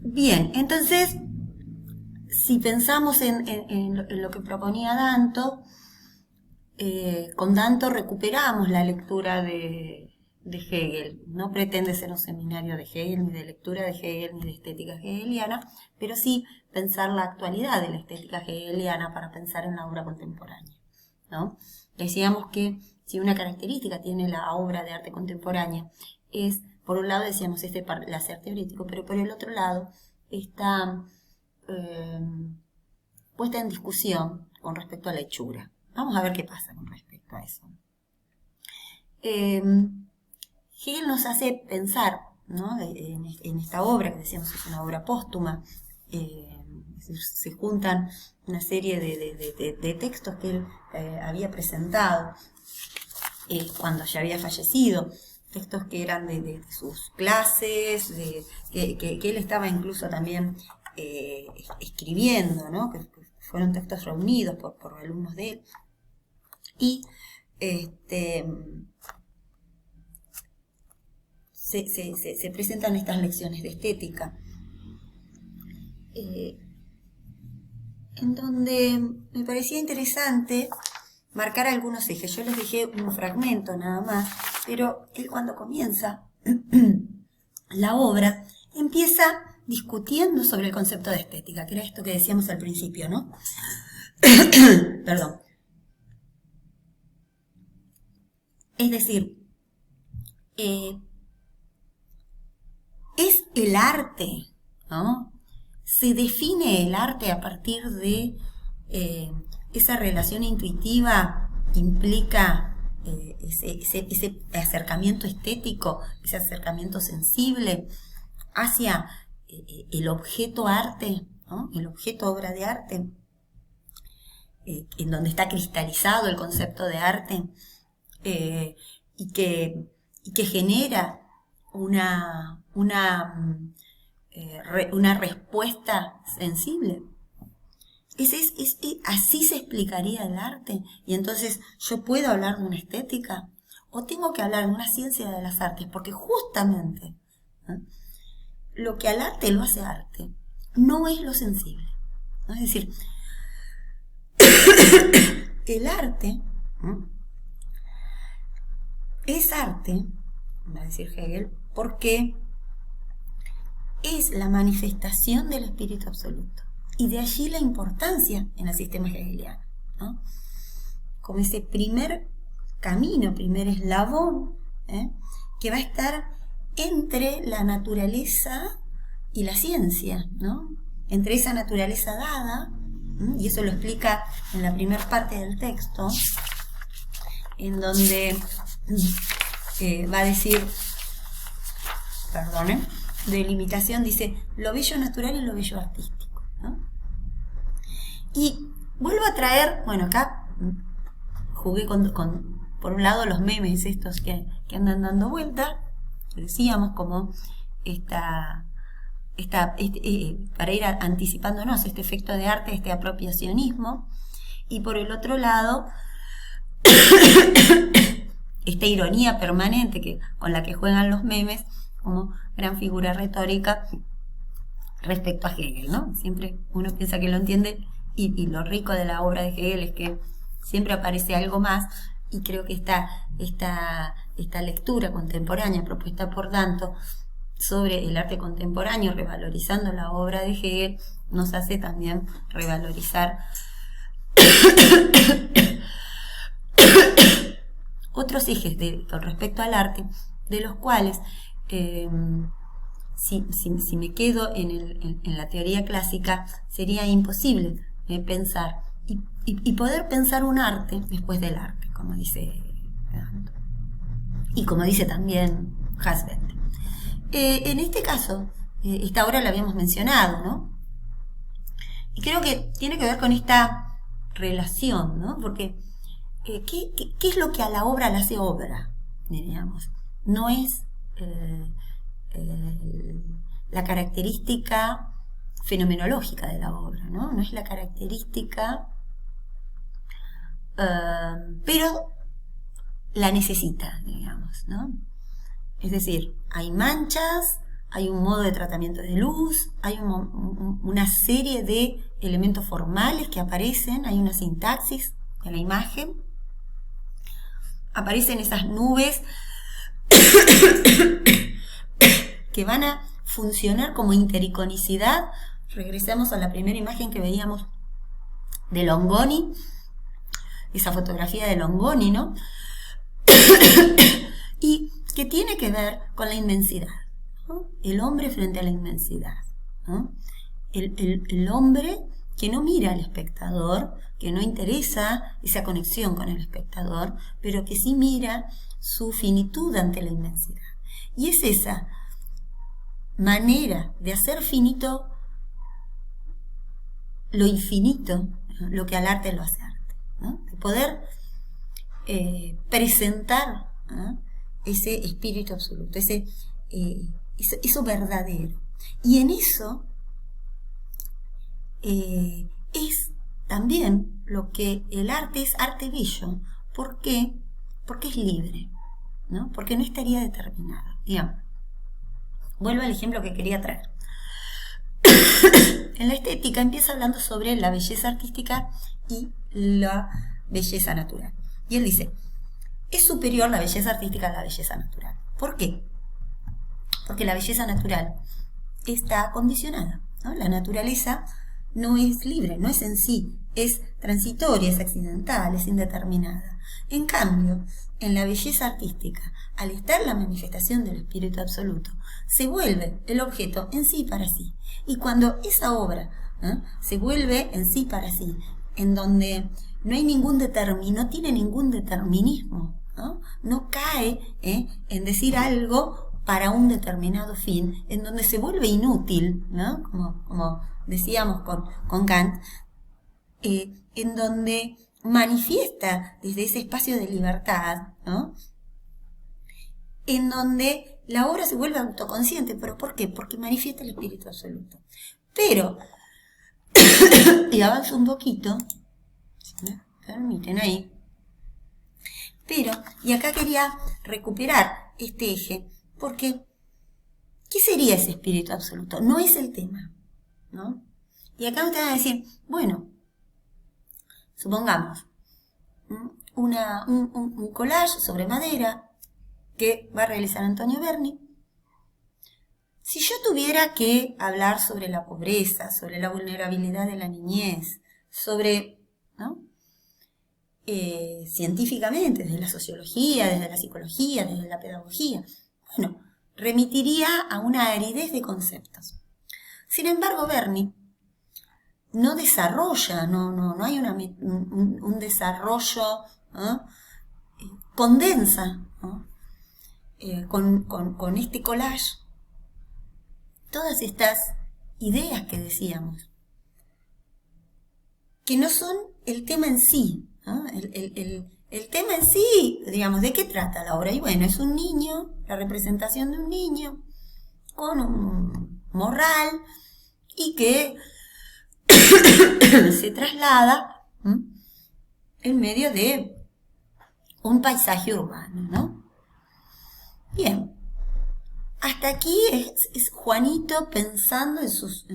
Bien, entonces, si pensamos en lo que proponía Danto, con Danto recuperamos la lectura de Hegel. No pretende ser un seminario de Hegel, ni de lectura de Hegel, ni de estética hegeliana, pero sí pensar la actualidad de la estética hegeliana para pensar en la obra contemporánea, ¿no? Decíamos que si una característica tiene la obra de arte contemporánea es, por un lado decíamos este placer teórico, pero por el otro lado está puesta en discusión con respecto a la hechura. Vamos a ver qué pasa con respecto a eso. Hegel nos hace pensar, ¿no?, en esta obra, que decíamos es una obra póstuma. Se juntan una serie de textos que él había presentado cuando ya había fallecido, textos que eran de sus clases, que él estaba incluso también escribiendo, ¿no?, que fueron textos reunidos por alumnos de él. Y se presentan estas lecciones de estética, en donde me parecía interesante marcar algunos ejes. Yo les dejé un fragmento nada más, pero él, cuando comienza la obra, empieza discutiendo sobre el concepto de estética, que era esto que decíamos al principio, ¿no? Perdón. Es decir, es el arte, ¿no? Se define el arte a partir de esa relación intuitiva que implica ese acercamiento estético, ese acercamiento sensible hacia el objeto arte, ¿no?, el objeto obra de arte, en donde está cristalizado el concepto de arte, y que genera una respuesta sensible. Así se explicaría el arte. Y entonces, ¿yo puedo hablar de una estética? ¿O tengo que hablar de una ciencia de las artes? Porque justamente, ¿no?, lo que al arte lo hace arte no es lo sensible, ¿no? Es decir, el arte, ¿no?, es arte, va a decir Hegel, porque es la manifestación del espíritu absoluto. Y de allí la importancia en el sistema hegeliano, ¿no?, como ese primer camino, primer eslabón, que va a estar entre la naturaleza y la ciencia, ¿no?, entre esa naturaleza dada, y eso lo explica en la primera parte del texto, en donde va a decir, de limitación, dice lo bello natural y lo bello artístico, ¿no? Y vuelvo a traer, bueno, acá jugué con por un lado los memes estos que andan dando vuelta, decíamos, como para ir anticipándonos este efecto de arte, este apropiacionismo, y por el otro lado esta ironía permanente con la que juegan los memes como gran figura retórica respecto a Hegel, ¿no? Siempre uno piensa que lo entiende, y lo rico de la obra de Hegel es que siempre aparece algo más, y creo que esta lectura contemporánea propuesta por Danto sobre el arte contemporáneo, revalorizando la obra de Hegel, nos hace también revalorizar otros ejes con respecto al arte, de los cuales, si me quedo en la teoría clásica, sería imposible pensar y poder pensar un arte después del arte, como dice Danto, y como dice también Husband. En este caso, esta obra la habíamos mencionado, ¿no? Y creo que tiene que ver con esta relación, ¿no? Porque ¿qué es lo que a la obra la hace obra? Diríamos. No es la característica fenomenológica de la obra, ¿no? No es la característica, pero la necesita, digamos, ¿no? Es decir, hay manchas, hay un modo de tratamiento de luz, hay una serie de elementos formales que aparecen, hay una sintaxis en la imagen, aparecen esas nubes que van a funcionar como intericonicidad. Regresamos a la primera imagen que veíamos de Longoni, esa fotografía de Longoni, ¿no? Y que tiene que ver con la inmensidad, ¿no? El hombre frente a la inmensidad, ¿no? El hombre que no mira al espectador, que no interesa esa conexión con el espectador, pero que sí mira su finitud ante la inmensidad. Y es esa manera de hacer finito lo infinito, ¿no? Lo que al arte lo hace arte, ¿no? De poder presentar, ¿no? Ese espíritu absoluto, eso verdadero. Y en eso es también lo que el arte es arte bello. ¿Por qué? Porque es libre, ¿no? Porque no estaría determinado. Digamos, vuelvo al ejemplo que quería traer. En la estética empieza hablando sobre la belleza artística y la belleza natural. Y él dice, es superior la belleza artística a la belleza natural. ¿Por qué? Porque la belleza natural está condicionada, ¿no? La naturaleza no es libre, no es en sí, es transitoria, es accidental, es indeterminada. En cambio, en la belleza artística, al estar la manifestación del espíritu absoluto, se vuelve el objeto en sí para sí. Y cuando esa obra, ¿eh?, se vuelve en sí para sí, en donde no hay ningún no tiene ningún determinismo, no cae en decir algo para un determinado fin, en donde se vuelve inútil, ¿no? Como decíamos con Kant, en donde manifiesta desde ese espacio de libertad, ¿no? En donde la obra se vuelve autoconsciente. ¿Pero por qué? Porque manifiesta el espíritu absoluto. Pero, y avanzo un poquito, si me permiten ahí, pero, y acá quería recuperar este eje, porque, ¿qué sería ese espíritu absoluto? No es el tema, ¿no? Y acá ustedes van a decir, bueno, supongamos, un collage sobre madera que va a realizar Antonio Berni. Si yo tuviera que hablar sobre la pobreza, sobre la vulnerabilidad de la niñez, sobre, ¿no?, científicamente, desde la sociología, desde la psicología, desde la pedagogía, bueno, remitiría a una aridez de conceptos. Sin embargo, Berni no desarrolla, no hay un desarrollo, ¿no?, condensa, ¿no?, con este collage todas estas ideas que decíamos, que no son el tema en sí, ¿no? El tema en sí, digamos, ¿de qué trata la obra? Y bueno, es un niño, la representación de un niño con un morral y que se traslada en medio de un paisaje urbano, ¿no? Bien, hasta aquí es Juanito pensando en sus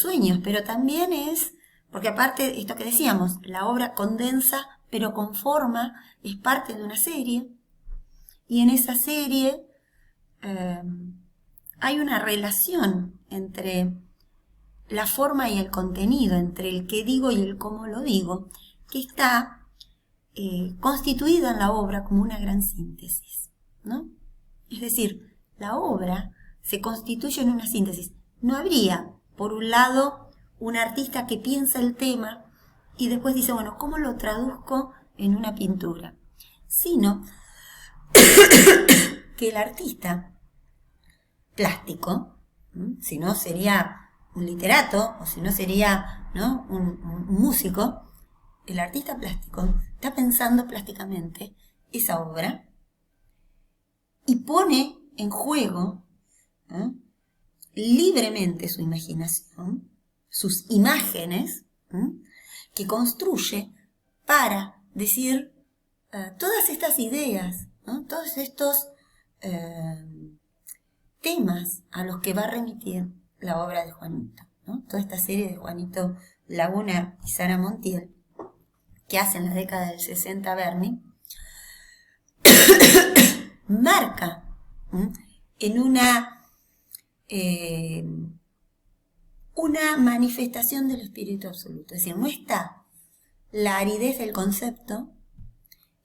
sueños, pero también es, porque aparte esto que decíamos, la obra condensa pero conforma, es parte de una serie, y en esa serie hay una relación entre la forma y el contenido, entre el qué digo y el cómo lo digo, que está constituida en la obra como una gran síntesis, ¿no? Es decir, la obra se constituye en una síntesis. No habría, por un lado, un artista que piensa el tema y después dice, bueno, ¿cómo lo traduzco en una pintura? Sino que el artista plástico, si no sería un literato, o si no sería, ¿no?, un músico, el artista plástico está pensando plásticamente esa obra y pone en juego libremente su imaginación, sus imágenes, que construye para decir todas estas ideas, ¿no?, todos estos temas a los que va a remitir la obra de Juanito, ¿no? Toda esta serie de Juanito Laguna y Sara Montiel, que hace en la década del 60 Berni, marca en una manifestación del espíritu absoluto. Es decir, no está la aridez del concepto,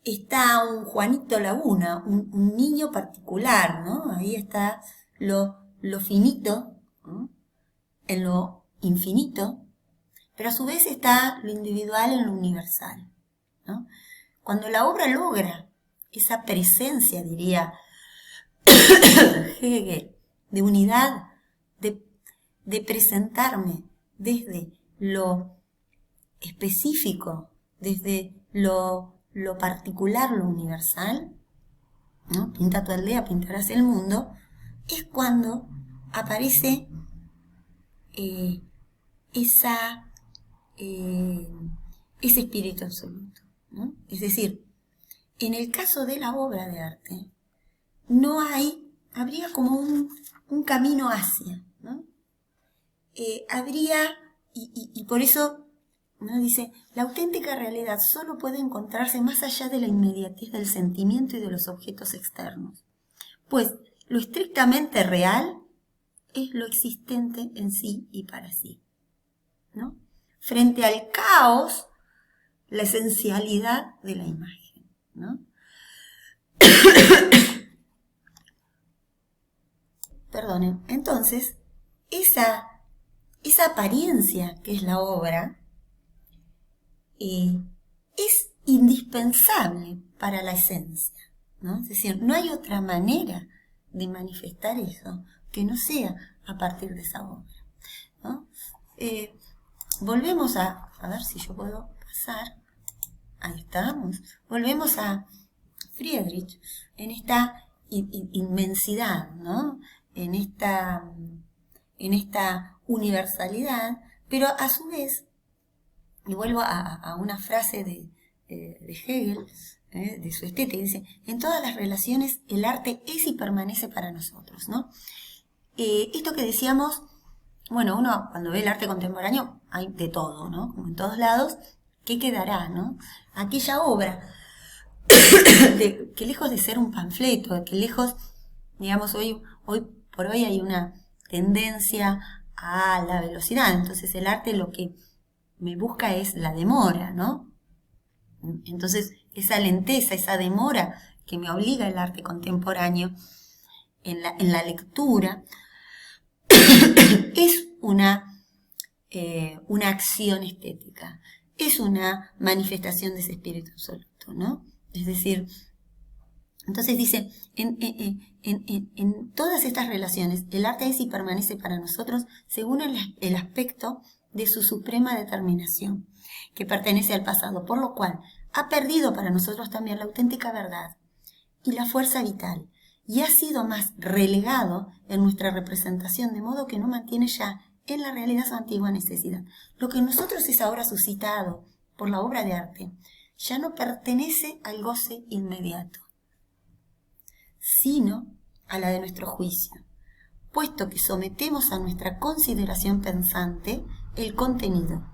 está un Juanito Laguna, un niño particular, ¿no? Ahí está lo finito, ¿no?, en lo infinito, pero a su vez está lo individual en lo universal, ¿no? Cuando la obra logra esa presencia, diría Hegel, de unidad, de presentarme desde lo específico, desde lo particular, lo universal, ¿no? Pinta tu aldea, pintarás el mundo, es cuando aparece ese espíritu absoluto, ¿no? Es decir, en el caso de la obra de arte, habría como un camino hacia, ¿no? Y por eso, ¿no?, dice, la auténtica realidad solo puede encontrarse más allá de la inmediatez del sentimiento y de los objetos externos, pues lo estrictamente real es lo existente en sí y para sí, ¿no? Frente al caos, la esencialidad de la imagen, ¿no? Perdonen. Entonces, esa apariencia que es la obra es indispensable para la esencia, ¿no? Es decir, no hay otra manera de manifestar eso que no sea a partir de esa obra, ¿no? Volvemos a ver si yo puedo pasar. Ahí estamos. Volvemos a Friedrich en esta inmensidad, ¿no? En esta universalidad, pero a su vez, y vuelvo a una frase de Hegel, de su estética, dice, en todas las relaciones el arte es y permanece para nosotros, ¿no? Esto que decíamos, bueno, uno cuando ve el arte contemporáneo hay de todo, ¿no? Como en todos lados, ¿qué quedará, no? Aquella obra que lejos de ser un panfleto, que lejos, digamos, hoy por hoy hay una tendencia a la velocidad, entonces el arte lo que me busca es la demora, ¿no? Entonces esa lenteza, esa demora que me obliga el arte contemporáneo en la lectura es una acción estética, es una manifestación de ese espíritu absoluto, ¿no? Es decir, entonces dice, en todas estas relaciones, el arte es y permanece para nosotros según el aspecto de su suprema determinación, que pertenece al pasado, por lo cual ha perdido para nosotros también la auténtica verdad y la fuerza vital, y ha sido más relegado en nuestra representación, de modo que no mantiene ya en la realidad su antigua necesidad. Lo que en nosotros es ahora suscitado por la obra de arte, ya no pertenece al goce inmediato, sino a la de nuestro juicio, puesto que sometemos a nuestra consideración pensante el contenido,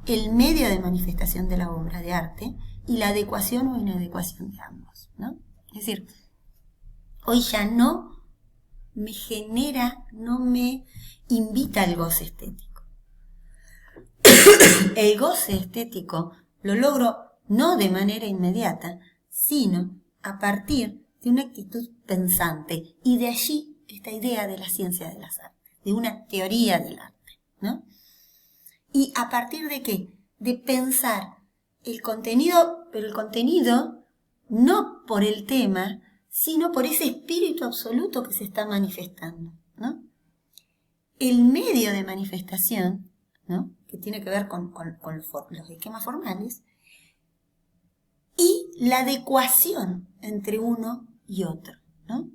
el medio de manifestación de la obra de arte y la adecuación o inadecuación de ambos, ¿no? Es decir, hoy ya no me genera, no me invita al goce estético. El goce estético lo logro no de manera inmediata, sino a partir de una actitud pensante, y de allí esta idea de la ciencia de las artes, de una teoría del arte, ¿no? ¿Y a partir de qué? De pensar el contenido, pero el contenido no por el tema, sino por ese espíritu absoluto que se está manifestando, ¿no? El medio de manifestación, ¿no?, que tiene que ver con los esquemas formales, y la adecuación entre uno y otro, ¿no?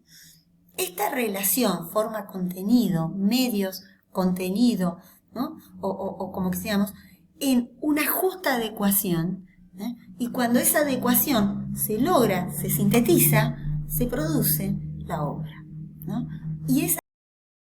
Esta relación forma-contenido, medios-contenido, ¿no?, o como que decíamos, en una justa adecuación, y cuando esa adecuación se logra, se sintetiza, se produce la obra, ¿no? Y es